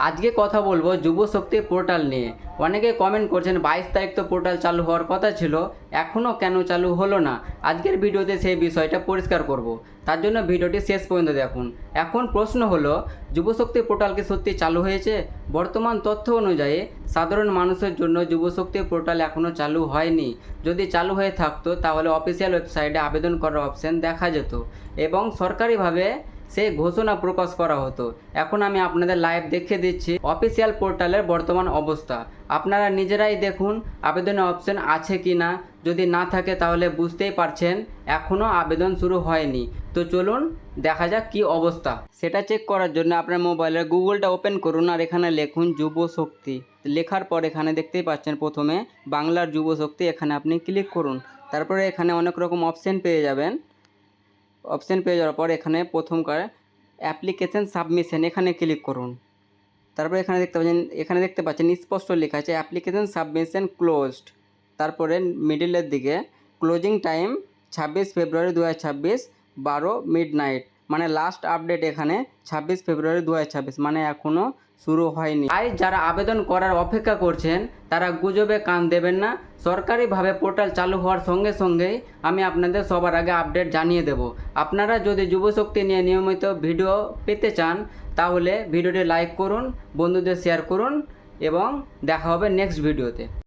আজকে কথা বলবো যুবশক্তি পোর্টাল নিয়ে। অনেকে কমেন্ট করছেন 22 তারিখ তো পোর্টাল চালু হওয়ার কথা ছিল, এখনও কেন চালু হলো না। আজকের ভিডিওতে সেই বিষয়টা পরিষ্কার করব, তার জন্য ভিডিওটি শেষ পর্যন্ত দেখুন। এখন প্রশ্ন হলো, যুবশক্তি পোর্টাল কি সত্যি চালু হয়েছে? বর্তমান তথ্য অনুযায়ী সাধারণ মানুষের জন্য যুবশক্তি পোর্টাল এখনও চালু হয়নি। যদি চালু হয়ে থাকতো তাহলে অফিসিয়াল ওয়েবসাইটে আবেদন করার অপশন দেখা যেত এবং সরকারিভাবে সেই ঘোষণা প্রকাশ করা হতো। এখন আমি আপনাদের লাইভ দেখিয়ে দিচ্ছি অফিসিয়াল পোর্টালের বর্তমান অবস্থা। আপনারা নিজেরাই দেখুন আবেদনের অপশন আছে কি না। যদি না থাকে তাহলে বুঝতেই পারছেন এখনও আবেদন শুরু হয়নি। তো চলুন দেখা যাক কী অবস্থা। সেটা চেক করার জন্য আপনার মোবাইলের গুগলটা ওপেন করুন আর এখানে লিখুন যুবশক্তি। লেখার পর এখানে দেখতেই পাচ্ছেন প্রথমে বাংলার যুবশক্তি, এখানে আপনি ক্লিক করুন। তারপরে এখানে অনেক রকম অপশন পেয়ে যাবেন। অপশন পেয়ে যাওয়ার পর এখানে প্রথমকার অ্যাপ্লিকেশন সাবমিশন, এখানে ক্লিক করুন। তারপরে এখানে দেখতে পাচ্ছেন স্পষ্ট লেখা আছে অ্যাপ্লিকেশন সাবমিশন ক্লোজড। তারপরে মিডিলের দিকে ক্লোজিং টাইম 26 ফেব্রুয়ারি 2026 12 মিডনাইট, মানে লাস্ট আপডেট এখানে 26 ফেব্রুয়ারি 2026, মানে এখনও শুরু হয়নি। তাই যারা আবেদন করার অপেক্ষা করছেন তারা গুজবে কান দেবেন না। সরকারিভাবে পোর্টাল চালু হওয়ার সঙ্গে সঙ্গেই আমি আপনাদের সবার আগে আপডেট জানিয়ে দেব। আপনারা যদি যুবশক্তি নিয়ে নিয়মিত ভিডিও পেতে চান তাহলে ভিডিওটি লাইক করুন, বন্ধুদের শেয়ার করুন এবং দেখা হবে নেক্সট ভিডিওতে।